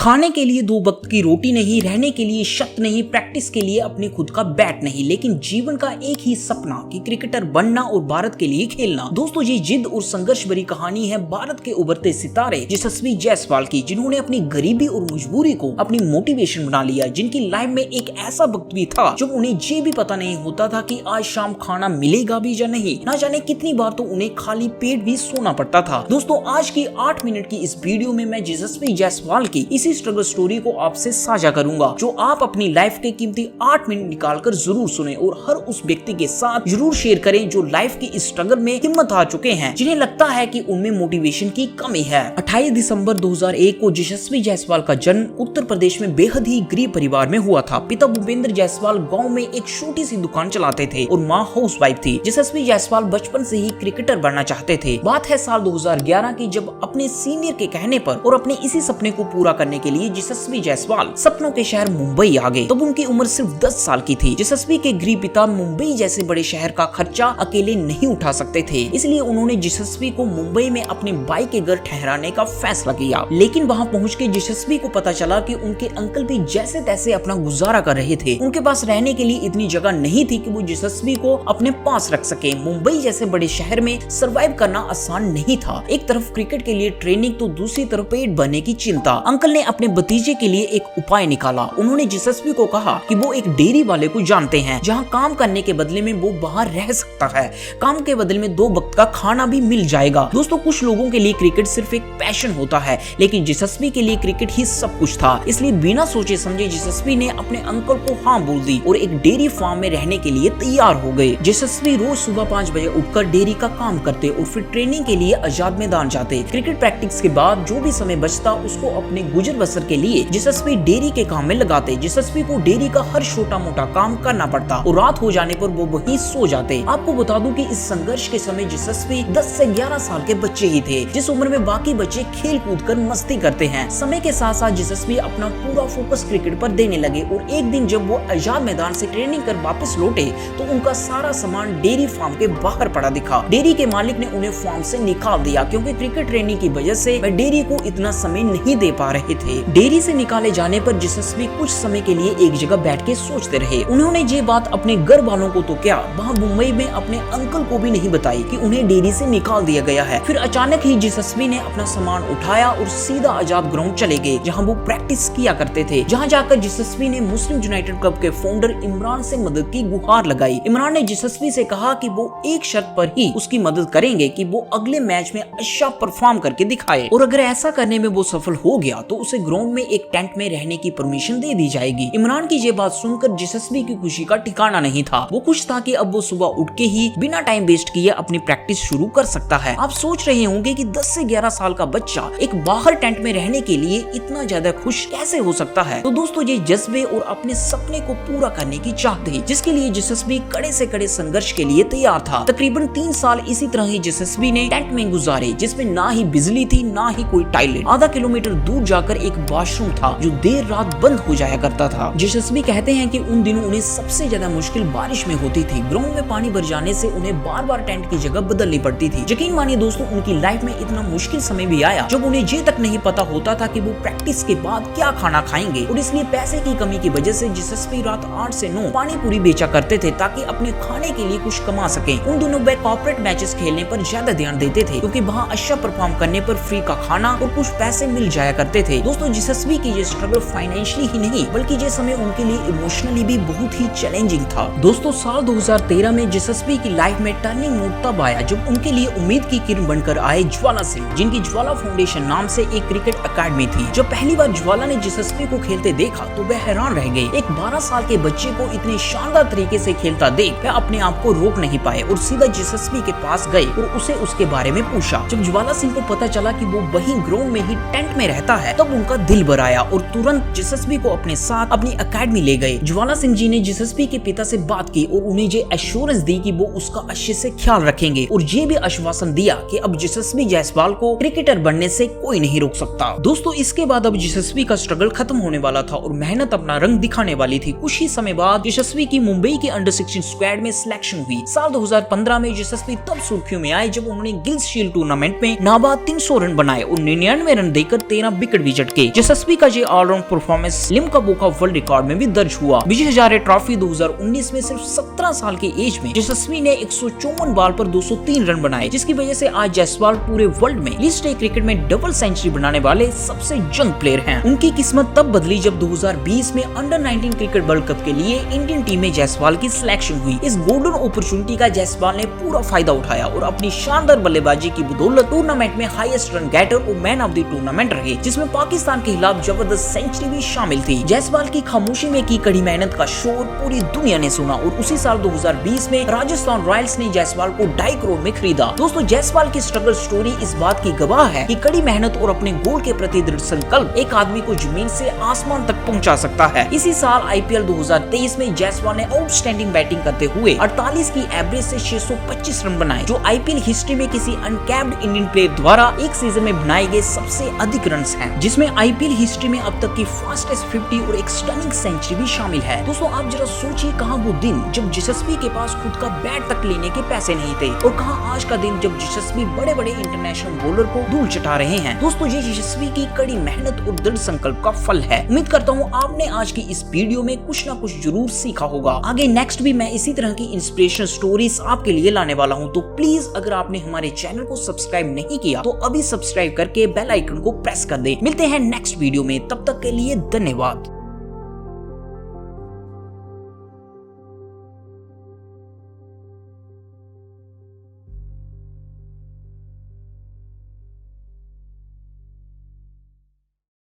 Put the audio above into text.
खाने के लिए 2 वक्त की रोटी नहीं, रहने के लिए छत नहीं, प्रैक्टिस के लिए अपने खुद का बैट नहीं, लेकिन जीवन का एक ही सपना कि क्रिकेटर बनना और भारत के लिए खेलना। दोस्तों, ये जिद और संघर्ष भरी कहानी है भारत के उभरते सितारे यशस्वी जायसवाल की, जिन्होंने अपनी गरीबी और मजबूरी को अपनी मोटिवेशन बना लिया। जिनकी लाइफ में एक ऐसा वक्त भी था जब उन्हें ये भी पता नहीं होता था कि आज शाम खाना मिलेगा भी या नहीं। ना जाने कितनी बार तो उन्हें खाली पेट भी सोना पड़ता था। दोस्तों, आज की 8 मिनट की इस वीडियो में मैं यशस्वी जायसवाल की इसी स्ट्रगल स्टोरी को आपसे साझा करूंगा, जो आप अपनी लाइफ के कीमती 8 मिनट निकालकर जरूर सुने और हर उस व्यक्ति के साथ जरूर शेयर करें जो लाइफ की इस स्ट्रगल में हिम्मत हार चुके हैं, जिन्हें लगता है कि उनमें मोटिवेशन की कमी है। 28 दिसंबर 2001 को यशस्वी जायसवाल का जन्म उत्तर प्रदेश में बेहद ही गरीब परिवार में हुआ था। पिता भूपेंद्र जायसवाल गाँव में एक छोटी सी दुकान चलाते थे और माँ हाउसवाइफ थी। यशस्वी जायसवाल बचपन से ही क्रिकेटर बनना चाहते थे। बात है साल 2011 की, जब अपने सीनियर के कहने पर और अपने इसी सपने को पूरा करने के लिए यशस्वी जायसवाल सपनों के शहर मुंबई आ गए। तब उनकी उम्र सिर्फ 10 साल की थी। यशस्वी के गरीब पिता मुंबई जैसे बड़े शहर का खर्चा अकेले नहीं उठा सकते थे, इसलिए उन्होंने यशस्वी को मुंबई में अपने भाई के घर ठहराने का फैसला किया। लेकिन वहां पहुंच के यशस्वी को पता चला कि उनके अंकल भी जैसे तैसे अपना गुजारा कर रहे थे। उनके पास रहने के लिए इतनी जगह नहीं थी कि वो यशस्वी को अपने पास रख सके। मुंबई जैसे बड़े शहर में सरवाइव करना आसान नहीं था। एक तरफ क्रिकेट के लिए ट्रेनिंग तो दूसरी तरफ पेट भरने की चिंता। अंकल ने अपने भतीजे के लिए एक उपाय निकाला। उन्होंने यशस्वी को कहा कि वो एक डेयरी वाले को जानते हैं, जहां काम करने के बदले में वो बाहर रह सकता है। काम के बदले में 2 वक्त का खाना भी मिल जाएगा। दोस्तों, कुछ लोगों के लिए क्रिकेट सिर्फ एक पैशन होता है, लेकिन यशस्वी के लिए क्रिकेट ही सब कुछ था। इसलिए बिना सोचे समझे यशस्वी ने अपने अंकल को हाँ बोल दी और एक डेयरी फार्म में रहने के लिए तैयार हो गए। यशस्वी रोज सुबह 5 बजे उठकर डेयरी का काम करते और फिर ट्रेनिंग के लिए आजाद मैदान जाते। क्रिकेट प्रैक्टिस के बाद जो भी समय बचता उसको अपने गुजर बसर के लिए यशस्वी डेयरी के काम में लगाते। यशस्वी को डेयरी का हर छोटा मोटा काम करना पड़ता और रात हो जाने पर वो वहीं सो जाते। आपको बता दूं कि इस संघर्ष के समय यशस्वी 10 से 11 साल के बच्चे ही थे, जिस उम्र में बाकी बच्चे खेल कूद कर मस्ती करते हैं। समय के साथ साथ यशस्वी अपना पूरा फोकस क्रिकेट पर देने लगे और एक दिन जब वो आजाद मैदान से ट्रेनिंग कर वापस लौटे तो उनका सारा सामान डेयरी फार्म के बाहर पड़ा दिखा। डेयरी के मालिक ने उन्हें फार्म से निकाल दिया क्योंकि क्रिकेट ट्रेनिंग की वजह से वह डेयरी को इतना समय नहीं दे पा रहे थे। डेयरी से निकाले जाने पर यशस्वी कुछ समय के लिए एक जगह बैठ के सोचते रहे। उन्होंने ये बात अपने घर वालों को तो क्या, वहाँ मुंबई में अपने अंकल को भी नहीं बताई कि उन्हें डेयरी से निकाल दिया गया है। फिर अचानक ही यशस्वी ने अपना सामान उठाया और सीधा आजाद ग्राउंड चले गए, जहाँ वो प्रैक्टिस किया करते थे। जहाँ जाकर यशस्वी ने मुस्लिम यूनाइटेड क्लब के फाउंडर इमरान से मदद की गुहार लगाई। इमरान ने यशस्वी से कहा कि वो एक शर्त पर ही उसकी मदद करेंगे कि वो अगले मैच में अच्छा परफॉर्म करके दिखाए, और अगर ऐसा करने में वो सफल हो गया तो उसे ग्राउंड में एक टेंट में रहने की परमिशन दे दी जाएगी। इमरान की ये बात सुनकर यशस्वी की खुशी का ठिकाना नहीं था। वो खुश था कि अब वो सुबह उठ के ही बिना टाइम वेस्ट किए अपनी प्रैक्टिस शुरू कर सकता है। आप सोच रहे होंगे कि 10 से 11 साल का बच्चा एक बाहर टेंट में रहने के लिए इतना ज्यादा खुश कैसे हो सकता है। तो दोस्तों, ये जज्बे और अपने सपने को पूरा करने की चाह थी, जिसके लिए यशस्वी कड़े से कड़े संघर्ष के लिए तैयार था। तकरीबन 3 साल इसी तरह ही यशस्वी ने टेंट में गुजारे, जिसमें ना ही बिजली थी ना ही कोई टॉयलेट। आधा किलोमीटर दूर जाकर एक वॉशरूम था जो देर रात बंद हो जाया करता था। यशस्वी कहते हैं कि उन दिनों उन्हें सबसे ज्यादा मुश्किल बारिश में होती थी। ग्राउंड में पानी भर जाने से उन्हें बार बार टेंट की जगह बदलनी पड़ती थी। यकीन मानिए दोस्तों, उनकी लाइफ में इतना मुश्किल समय भी आया जब उन्हें ये तक नहीं पता होता था कि वो प्रैक्टिस के बाद क्या खाना खाएंगे, और इसलिए पैसे की कमी की वजह से यशस्वी रात 8 से 9 पानी पूरी बेचा करते थे ताकि अपने खाने के लिए कुछ कमा सके। उन दोनों वे कॉर्पोरेट मैचेस खेलने पर ज्यादा ध्यान देते थे क्योंकि वहाँ अच्छा परफॉर्म करने पर फ्री का खाना और कुछ पैसे मिल जाया करते थे। दोस्तों, यशस्वी की ये स्ट्रगल फाइनेंशियली ही नहीं बल्कि ये समय उनके लिए इमोशनली भी बहुत ही चैलेंजिंग था। दोस्तों, साल 2013 में यशस्वी की लाइफ में टर्निंग नोट तब आया जब उनके लिए उम्मीद की किरण बनकर आए ज्वाला सिंह, जिनकी ज्वाला फाउंडेशन नाम से एक क्रिकेट अकेडमी थी। जब पहली बार ज्वाला ने यशस्वी को खेलते देखा तो वह हैरान रह गए। एक 12 साल के बच्चे को इतने शानदार तरीके से खेलता देख वह अपने आप को रोक नहीं पाए और सीधा यशस्वी के पास गए और उसे उसके बारे में पूछा। जब ज्वाला सिंह को पता चला कि वो वही ग्राउंड में ही टेंट में रहता है तब उनका दिल भर आया और तुरंत यशस्वी को अपने साथ अपनी अकेडमी ले गए। ज्वाला सिंह जी ने यशस्वी के पिता से बात की और उन्हें ये एश्योरेंस दी कि वो उसका अच्छे से ख्याल रखेंगे और ये भी आश्वासन दिया कि अब यशस्वी जायसवाल को क्रिकेटर बनने से कोई नहीं रोक सकता। दोस्तों, इसके बाद अब यशस्वी का स्ट्रगल खत्म होने वाला था और मेहनत अपना रंग दिखाने वाली थी। कुछ ही समय बाद यशस्वी की मुंबई के अंडर 16 स्क्वाड में सिलेक्शन हुई। साल 2015 में यशस्वी तब सुर्खियों में आए जब उन्होंने गिल्स शील्ड टूर्नामेंट में नाबाद 300 रन बनाए और 99 रन देकर 13 विकेट भी झटके। यशस्वी का ये all round performance Limca book of world record में भी दर्ज हुआ। विजय हजारे ट्रॉफी 2019 में सिर्फ 17 साल के एज में यशस्वी ने 154 बॉल पर 203 रन बनाए, जिसकी वजह से आज जायसवाल पूरे वर्ल्ड में लिस्ट ए क्रिकेट में डबल सेंचुरी बनाने वाले सबसे यंग प्लेयर हैं। उनकी किस्मत तब बदली जब 2020 में अंडर 19 क्रिकेट वर्ल्ड कप के लिए इंडियन टीम में जायसवाल की सिलेक्शन हुई। इस गोल्डन अपॉर्चुनिटी का जायसवाल ने पूरा फायदा उठाया और अपनी शानदार बल्लेबाजी की बदौलत टूर्नामेंट में हाईएस्ट रन गेटर और मैन ऑफ द टूर्नामेंट रहे, जिसमें पाकिस्तान के खिलाफ जबरदस्त सेंचुरी भी शामिल थी। जायसवाल की खामोशी में की कड़ी मेहनत का शोर पूरी दुनिया ने सुना और उसी साल 2020 में राजस्थान रॉयल्स ने जायसवाल को 2.5 करोड़ में खरीदा। दोस्तों, जायसवाल की स्ट्रगल स्टोरी इस बात की गवाह है कि कड़ी मेहनत और अपने गोल के प्रति दृढ़ संकल्प एक आदमी को जमीन से आसमान तक पहुंचा सकता है। इसी साल आईपीएल 2023 में जायसवाल ने आउटस्टैंडिंग बैटिंग करते हुए 48 की एवरेज से 625 रन बनाए, जो आईपीएल हिस्ट्री में किसी अनकैप्ड इंडियन प्लेयर द्वारा एक सीजन में बनाए गए सबसे अधिक रन्स हैं, जिसमें आईपीएल हिस्ट्री में अब तक की फास्टेस्ट 50 और एक स्टनिंग सेंचुरी भी शामिल है। दोस्तों, आप जरा सोचिए कहां वो दिन जब यशस्वी के पास खुद का बैट तक लेने के पैसे नहीं थे और कहां आज का दिन जब यशस्वी बड़े बड़े इंटरनेशनल बॉलर को धूल चटा रहे हैं। दोस्तों, ये यशस्वी की कड़ी मेहनत और दृढ़ संकल्प का फल है। उम्मीद करता हूँ आपने आज की इस वीडियो में कुछ ना कुछ जरूर सीखा होगा। आगे नेक्स्ट भी मैं इसी तरह की इंस्पिरेशनल स्टोरीज आपके लिए लाने वाला हूँ, तो प्लीज अगर आपने हमारे चैनल को सब्सक्राइब नहीं किया तो अभी सब्सक्राइब करके बेल आइकन को प्रेस कर दे। मिलते हैं नेक्स्ट वीडियो में, तब तक के लिए धन्यवाद।